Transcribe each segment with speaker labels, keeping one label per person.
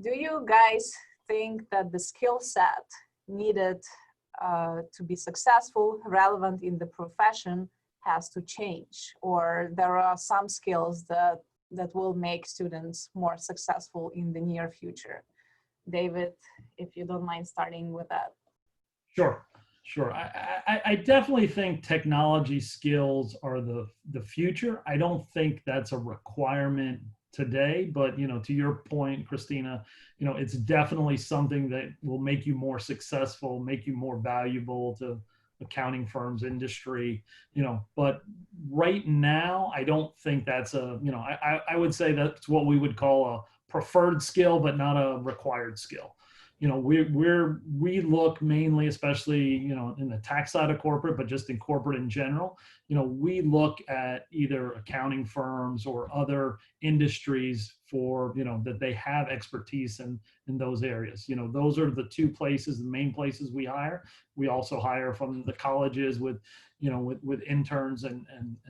Speaker 1: do you guys think that the skill set needed to be successful, relevant in the profession has to change, or there are some skills that will make students more successful in the near future? David, if you don't mind starting with that.
Speaker 2: Sure, sure. I definitely think technology skills are the future. I don't think that's a requirement today, but to your point, Christina, it's definitely something that will make you more successful, make you more valuable to accounting firms, industry, but right now, I don't think that's I would say that's what we would call a preferred skill, but not a required skill. We look mainly, especially in the tax side of corporate, but just in corporate in general, we look at either accounting firms or other industries for that they have expertise in those areas. Those are the two places, the main places we hire. We also hire from the colleges with with interns and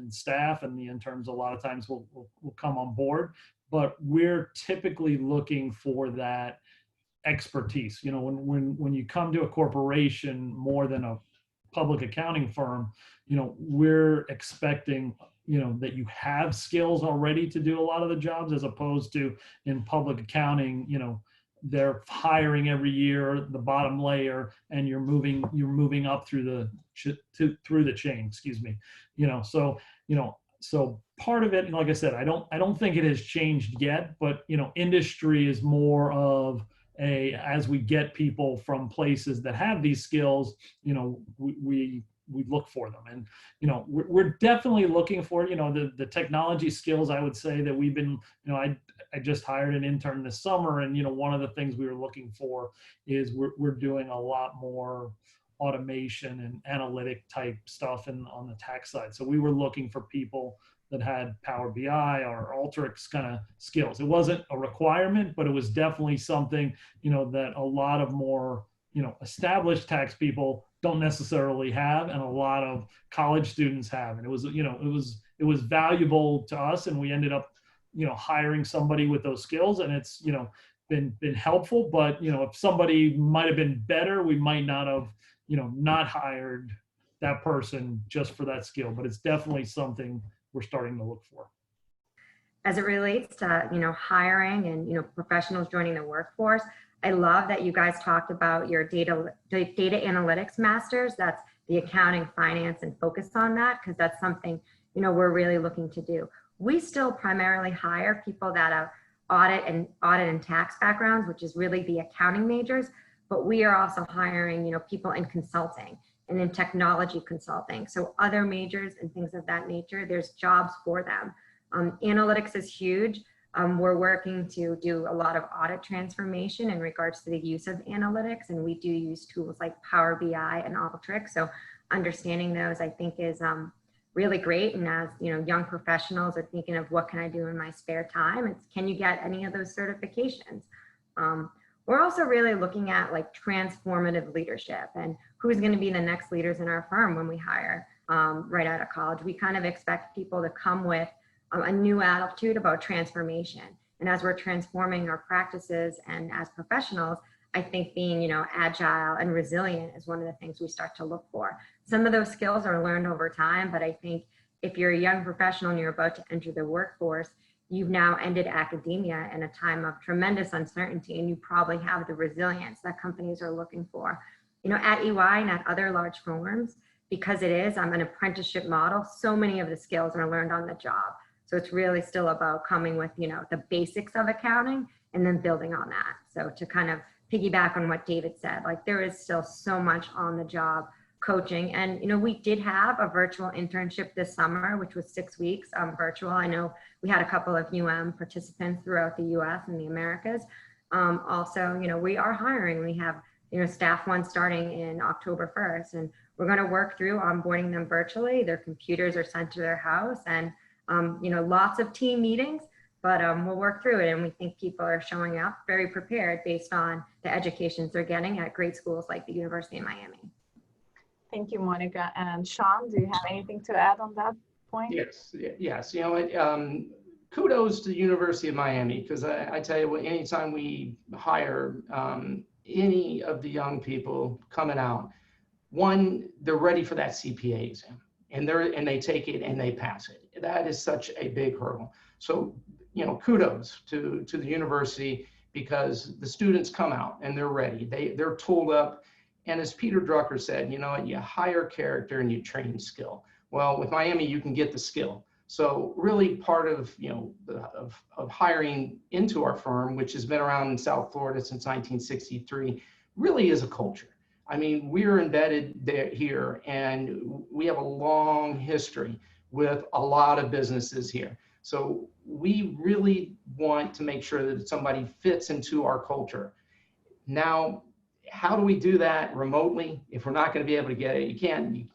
Speaker 2: staff, and the interns a lot of times will come on board, but we're typically looking for that expertise. When you come to a corporation more than a public accounting firm, we're expecting that you have skills already to do a lot of the jobs, as opposed to in public accounting, they're hiring every year the bottom layer, and you're moving up through the chain, excuse me. So part of it, like I said, I don't think it has changed yet, but industry is more of as we get people from places that have these skills, we look for them, and we're definitely looking for the technology skills. I would say that we've been, I just hired an intern this summer, and one of the things we were looking for is we're doing a lot more automation and analytic type stuff on the tax side. So we were looking for people that had Power BI or Alteryx kind of skills. It wasn't a requirement, but it was definitely something, that a lot of more, established tax people don't necessarily have, and a lot of college students have. And it was, it was valuable to us, and we ended up, hiring somebody with those skills, and it's, been helpful. But, if somebody might have been better, we might not have, not hired that person just for that skill. But it's definitely something we're starting to look for.
Speaker 3: As it relates to hiring and professionals joining the workforce, I love that you guys talked about your data analytics masters. That's the accounting, finance, and focus on that, because that's something we're really looking to do. We still primarily hire people that have audit and tax backgrounds, which is really the accounting majors, but we are also hiring people in consulting and in technology consulting. So other majors and things of that nature, there's jobs for them. Analytics is huge. We're working to do a lot of audit transformation in regards to the use of analytics, and we do use tools like Power BI and Alteryx. So understanding those, I think, is really great. And as young professionals are thinking of what can I do in my spare time, it's can you get any of those certifications? We're also really looking at like transformative leadership and who's going to be the next leaders in our firm when we hire right out of college. We kind of expect people to come with a new attitude about transformation. And as we're transforming our practices and as professionals, I think being, agile and resilient is one of the things we start to look for. Some of those skills are learned over time, but I think if you're a young professional and you're about to enter the workforce, you've now ended academia in a time of tremendous uncertainty, and you probably have the resilience that companies are looking for. At EY and at other large firms, because it is an apprenticeship model, so many of the skills are learned on the job. So it's really still about coming with, the basics of accounting and then building on that. So to kind of piggyback on what David said, like there is still so much on the job coaching. And, we did have a virtual internship this summer, which was 6 weeks virtual. I know we had a couple of participants throughout the US and the Americas. Also, we are hiring. We have, staff one starting in October 1st, and we're going to work through onboarding them virtually. Their computers are sent to their house, and, lots of team meetings, but we'll work through it. And we think people are showing up very prepared based on the educations they're getting at great schools like the University of Miami.
Speaker 1: Thank you, Monica. And Sean, do you have anything to add on that point?
Speaker 4: Yes. kudos to the University of Miami, because I tell you what, anytime we hire any of the young people coming out, one, they're ready for that CPA exam, and they take it and they pass it. That is such a big hurdle. So, kudos to the university, because the students come out and they're ready. They're tooled up. And as Peter Drucker said, you hire character and you train skill. Well, with Miami, you can get the skill. So really part of, of hiring into our firm, which has been around in South Florida since 1963, really is a culture. I mean, we're embedded there here, and we have a long history with a lot of businesses here. So we really want to make sure that somebody fits into our culture. Now, how do we do that remotely if we're not going to be able to get it?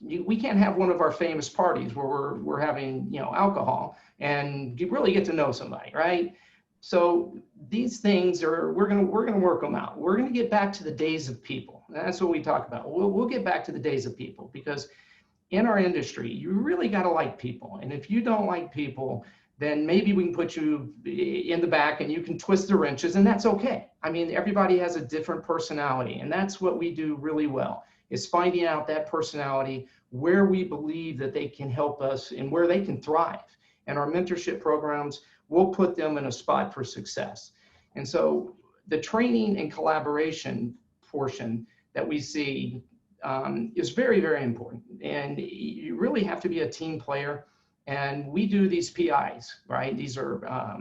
Speaker 4: We can't have one of our famous parties where we're having alcohol and you really get to know somebody, right? So these things we're going to work them out. We're going to get back to the days of people. That's what we talk about. We'll get back to the days of people, because in our industry, you really got to like people. And if you don't like people, then maybe we can put you in the back and you can twist the wrenches, and that's okay. I mean, everybody has a different personality, and that's what we do really well, is finding out that personality, where we believe that they can help us and where they can thrive. And our mentorship programs will put them in a spot for success. And so the training and collaboration portion that we see is very, very important. And you really have to be a team player. And we do these PIs, right? These are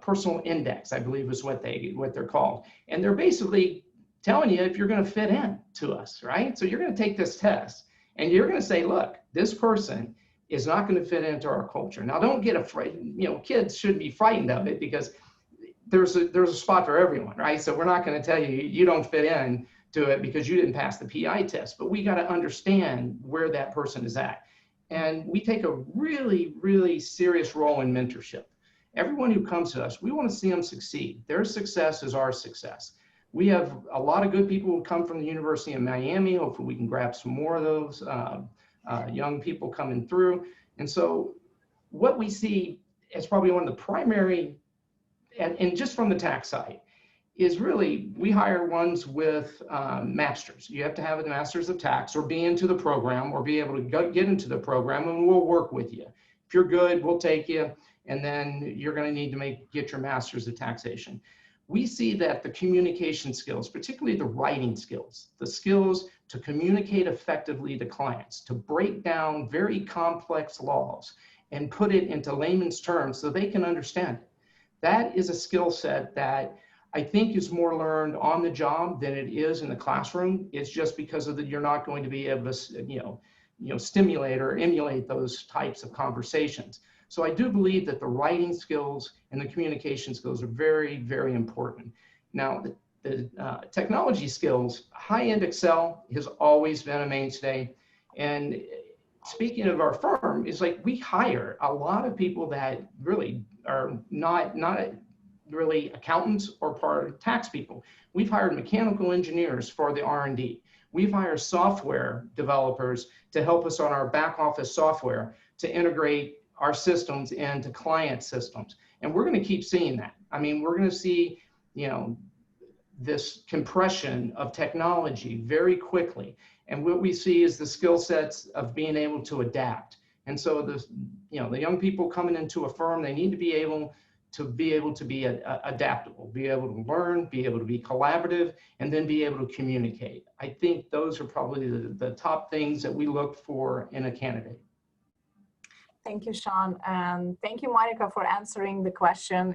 Speaker 4: personal index, I believe is what they're called. And they're basically telling you if you're going to fit in to us, right? So you're going to take this test and you're going to say, look, this person is not going to fit into our culture. Now, don't get afraid. Kids should be frightened of it, because there's a spot for everyone, right? So we're not going to tell you you don't fit in to it because you didn't pass the PI test, but we got to understand where that person is at. And we take a really, really serious role in mentorship. Everyone who comes to us, we want to see them succeed. Their success is our success. We have a lot of good people who come from the University of Miami. Hopefully we can grab some more of those young people coming through. And so what we see as probably one of the primary, and just from the tax side, is really we hire ones with masters. You have to have a master's of tax or be into the program or be able to get into the program, and we'll work with you. If you're good, we'll take you, and then you're going to need to get your master's of taxation. We see that the communication skills, particularly the writing skills, the skills to communicate effectively to clients, to break down very complex laws and put it into layman's terms so they can understand it. That is a skill set that I think is more learned on the job than it is in the classroom. It's just because of you're not going to be able to, stimulate or emulate those types of conversations. So I do believe that the writing skills and the communication skills are very, very important. Now, the technology skills, high-end Excel has always been a mainstay. And speaking of our firm, it's like we hire a lot of people that really are not really accountants or part of tax people. We've hired mechanical engineers for the R&D. We've hired software developers to help us on our back office software to integrate our systems into client systems. And we're going to keep seeing that. I mean, we're going to see, this compression of technology very quickly. And what we see is the skill sets of being able to adapt. And so the young people coming into a firm, they need to be able to be adaptable, be able to learn, be able to be collaborative, and then be able to communicate. I think those are probably the top things that we look for in a candidate.
Speaker 1: Thank you, Sean. And thank you, Monica, for answering the question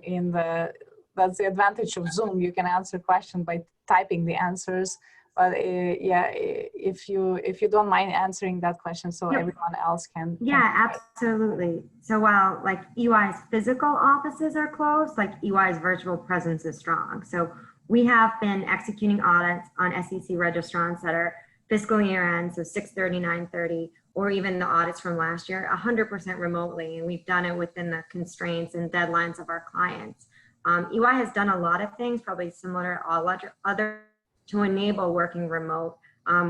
Speaker 1: that's the advantage of Zoom. You can answer questions by typing the answers. But if you don't mind answering that question so everyone else can.
Speaker 3: Yeah, absolutely. So while like EY's physical offices are closed, like EY's virtual presence is strong. So we have been executing audits on SEC registrants that are fiscal year end, so 6/30, 9/30, or even the audits from last year, 100% remotely. And we've done it within the constraints and deadlines of our clients. EY has done a lot of things, probably similar to all other to enable working remote.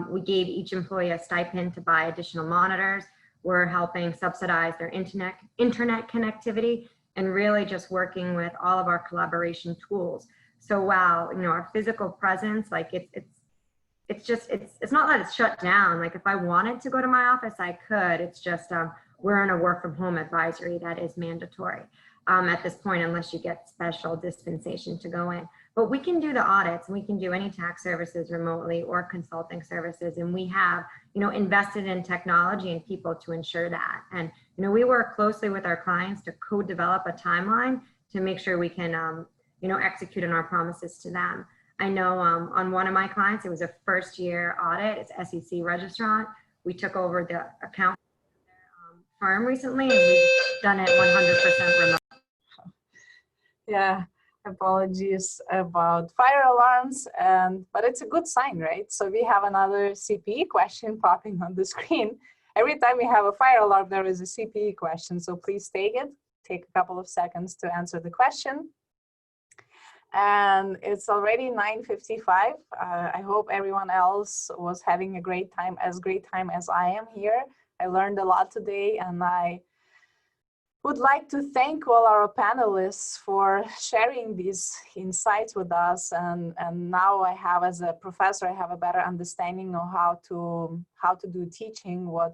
Speaker 3: We gave each employee a stipend to buy additional monitors. We're helping subsidize their internet connectivity. and really just working with all of our collaboration tools. So while, you know, our physical presence, like it's not that it's shut down. Like if I wanted to go to my office, I could. It's just we're in a work from home advisory that is mandatory at this point, unless you get special dispensation to go in. But we can do the audits, and we can do any tax services remotely or consulting services. And we have, you know, invested in technology and people to ensure that. And, you know, we work closely with our clients to co-develop a timeline to make sure we can, you know, execute on our promises to them. I know on one of my clients, it was a first year audit. It's SEC Registrant. We took over the account firm recently, and we've done it 100% remote.
Speaker 1: Yeah, apologies about fire alarms, but it's a good sign, right? So we have another CPE question popping on the screen. Every time we have a fire alarm, there is a CPE question. So please take it. Take a couple of seconds to answer the question. And it's already 9:55. I hope everyone else was having a great time as I am here. I learned a lot today, and I would like to thank all our panelists for sharing these insights with us. And now I have, as a professor, I have a better understanding of how to do teaching, what